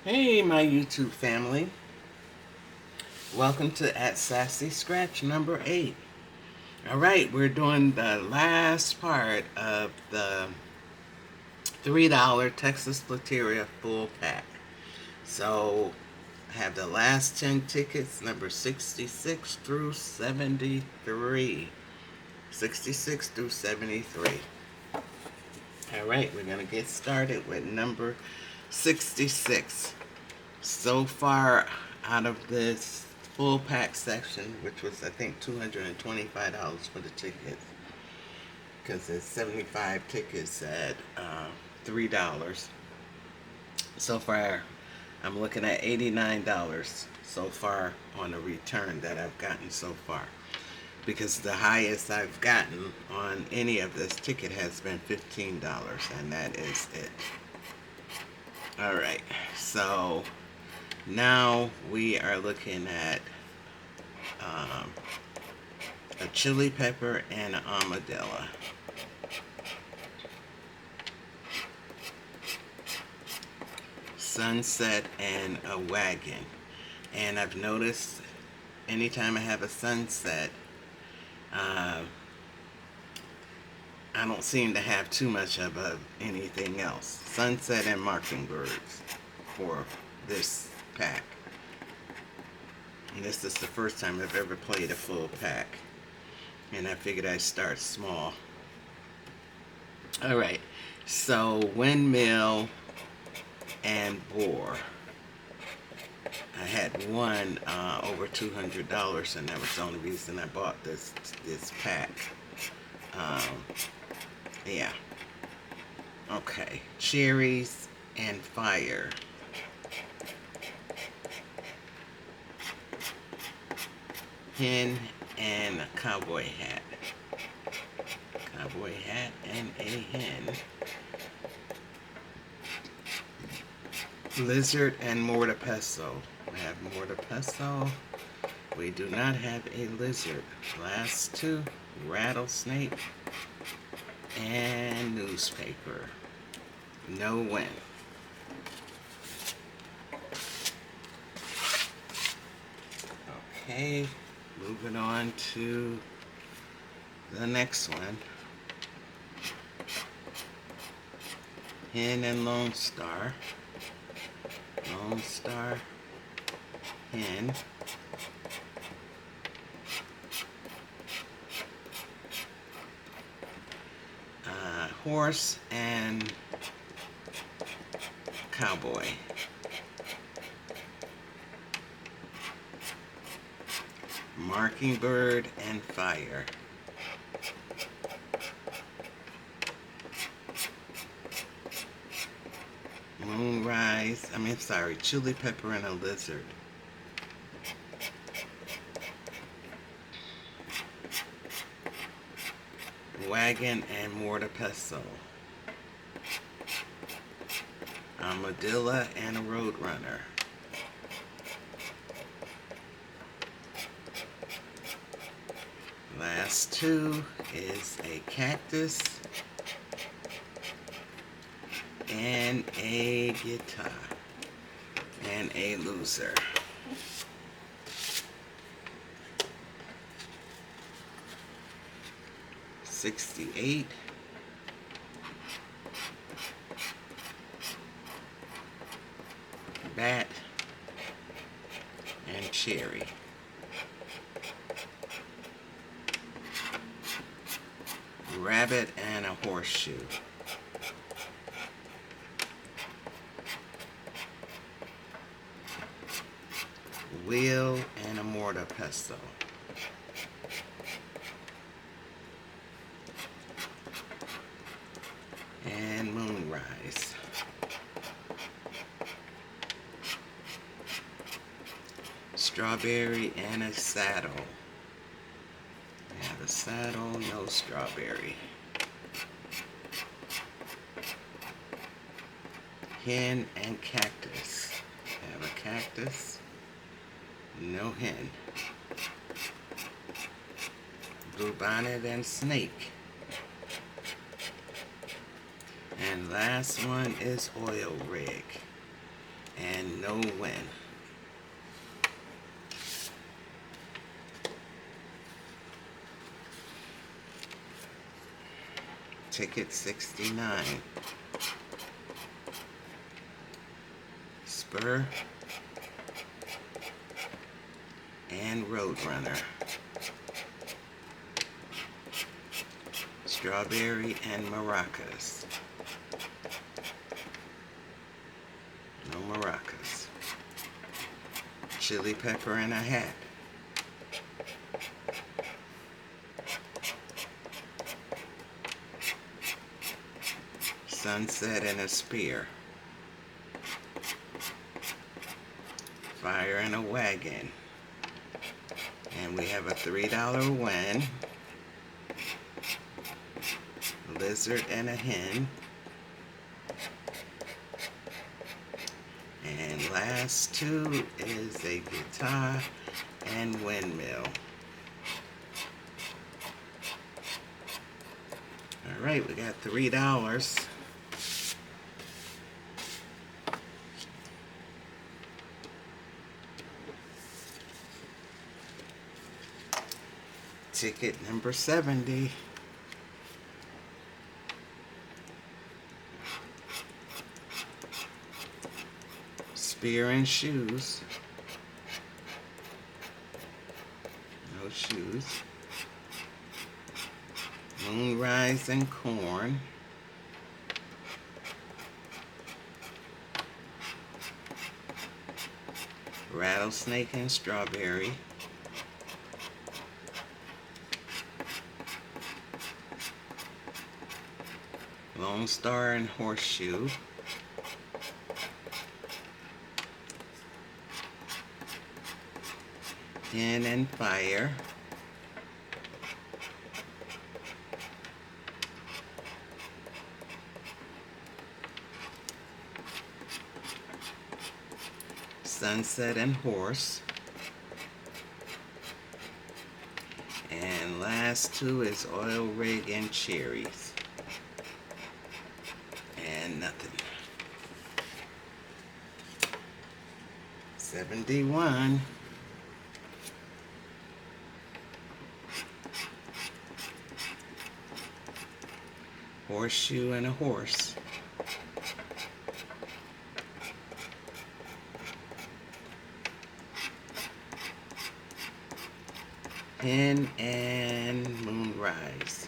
Hey, my YouTube family. Welcome to At Sassy Scratch number 8. Alright, we're doing the last part of the $3 Texas Loteria full pack. So, I have the last 10 tickets, number 66 through 73. 66 through 73. Alright, we're going to get started with number 66. So far, out of this full pack section, which was I think $225 for the tickets, because there's 75 tickets at $3. So far, I'm looking at $89 so far on a return that I've gotten so far, because the highest I've gotten on any of this ticket has been $15, and that is it. Alright, so now we are looking at a chili pepper and an armadillo. Sunset and a wagon. And I've noticed anytime I have a sunset, I don't seem to have too much of anything else. Sunset and mockingbirds for this pack. And this is the first time I've ever played a full pack. And I figured I'd start small. Alright, so windmill and boar. I had one over $200, and that was the only reason I bought this pack. Yeah. Okay, cherries and fire. Hen and a cowboy hat. Cowboy hat and a hen. Lizard and mortar pestle. We have mortar pestle. We do not have a lizard. Last two, rattlesnake and newspaper. No win. Okay, moving on to the next one. Hen and Lone Star. Lone Star, hen. Horse and cowboy. Mockingbird and fire. Chili pepper and a lizard. Wagon and mortar pestle. Armadillo and a roadrunner. Last two is a cactus and a guitar and a loser. $68. Bat and cherry. Rabbit and a horseshoe. Wheel and a mortar pestle. And moonrise. Strawberry and a saddle. We have a saddle, no strawberry. Hen and cactus. We have a cactus, no hen. Bluebonnet and snake. And last one is oil rig. And no win. Ticket 69. Spur and Roadrunner. Strawberry and maracas. No maracas. Chili pepper and a hat. Sunset and a spear. Fire and a wagon. And we have a $3 win. Lizard and a hen. And last two is a guitar and windmill. All right, we got $3. Ticket number 70. Spear and shoes. No shoes. Moonrise and corn. Rattlesnake and strawberry. Lone Star and horseshoe. Hen and fire. Sunset and horse. And last two is oil rig and cherries. And nothing. 71. Horseshoe and a horse. Hen and moonrise.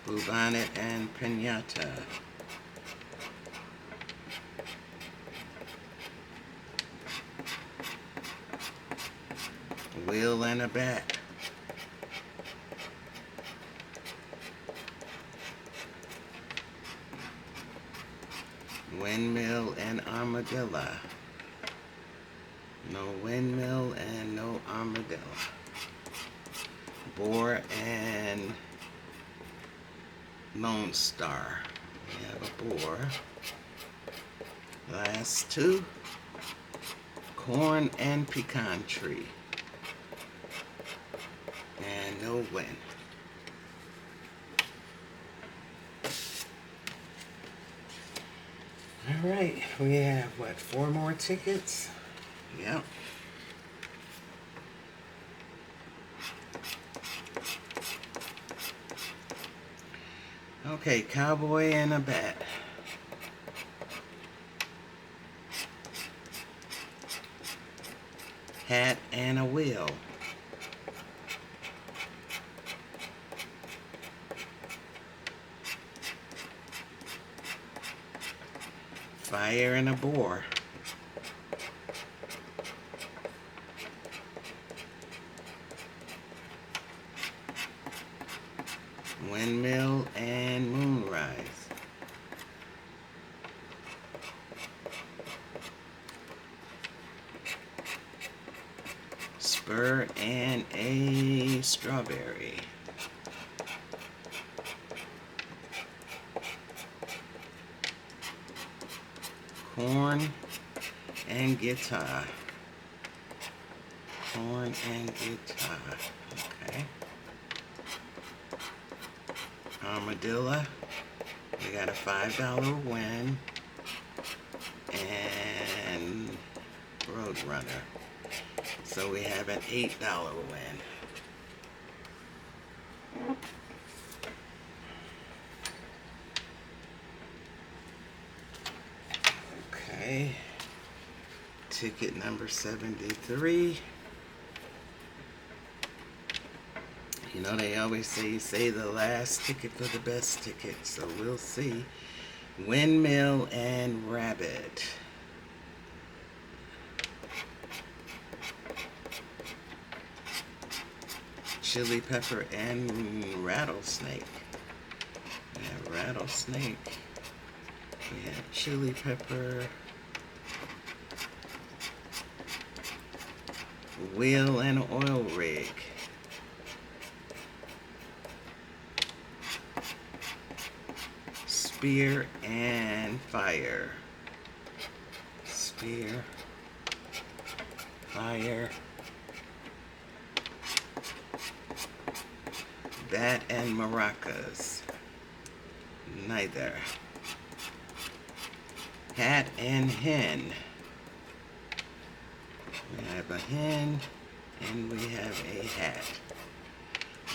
Bluebonnet and pinata. Wheel and a bat. Windmill and armadillo. No windmill and no armadillo. Boar and Lone Star. We have a boar. Last two. Corn and pecan tree. And no win. All right, we have what, 4 more tickets? Yep. Okay, cowboy and a bat. Hat and a wheel. Fire and a boar. Windmill and moonrise. Spur and a strawberry. Corn and guitar. Corn and guitar. Okay. Armadillo We got a $5 win and Roadrunner. So we have an $8 win. Okay. Ticket number 73. You know, they always say the last ticket for the best ticket, so we'll see. Windmill and Rabbit. Chili Pepper and Rattlesnake. We have Rattlesnake. We have Chili Pepper. Wheel and Oil Rig. Spear and Fire. Spear. Fire. Bat and Maracas. Neither. Hat and Hen. We have a hen and we have a hat.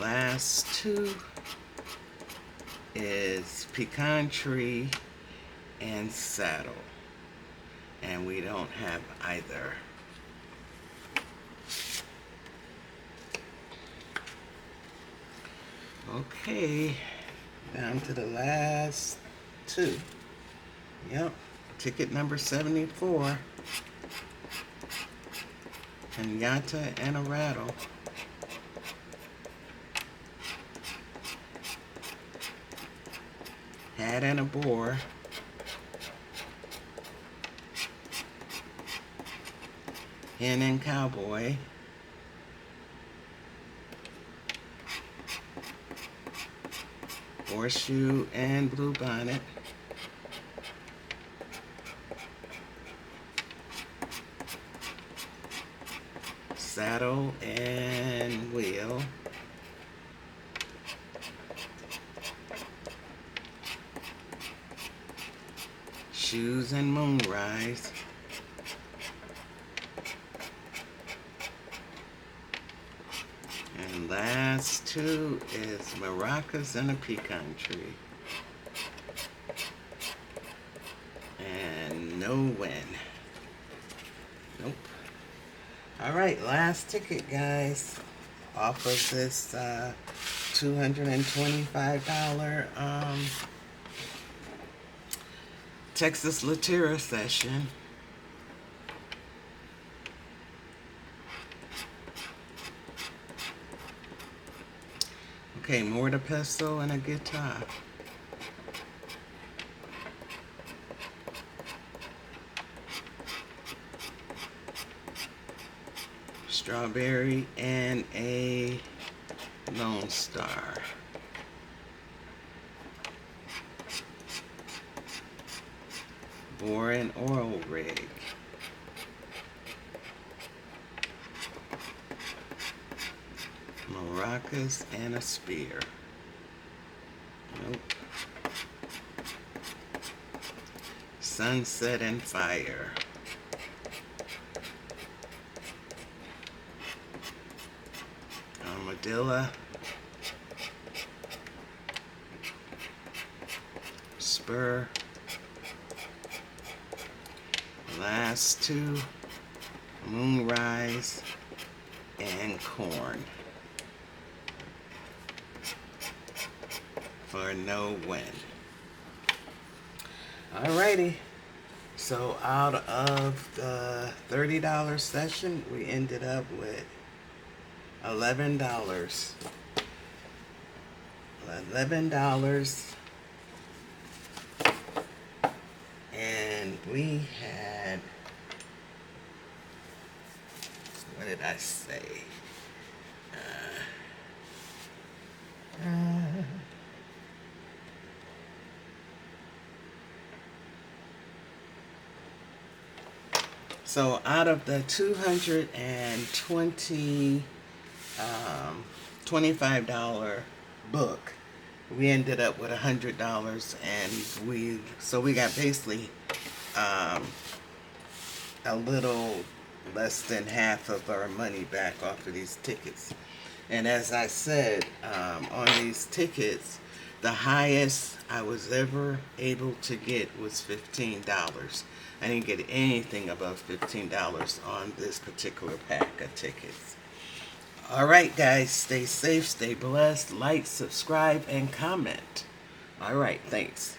Last two is Pecan Tree and Saddle. And we don't have either. Okay, down to the last two. Yep, ticket number 74. Pinata and a Rattle. Hat and a Boar. Hen and Cowboy. Horseshoe and Bluebonnet. Saddle and Wheel. Shoes and Moonrise. And last two is Maracas and a Pecan Tree. And no win. Nope. Alright, last ticket, guys. Off of this $225 Texas Loteria session. Okay, mortar pestle and a guitar. Strawberry and a Lone Star. Bore and Oil Rig. Maracas and a Spear. Nope. Sunset and Fire. Armadillo. Spur. Last two, Moonrise and Corn. For no win. Alrighty. So out of the $30 session, we ended up with $11. $11. And we had, what did I say? So out of the $225 book, we ended up with $100, and we got basically a little less than half of our money back off of these tickets. And as I said, on these tickets, the highest I was ever able to get was $15. I didn't get anything above $15 on this particular pack of tickets. All right, guys, stay safe, stay blessed, like, subscribe, and comment. All right, thanks.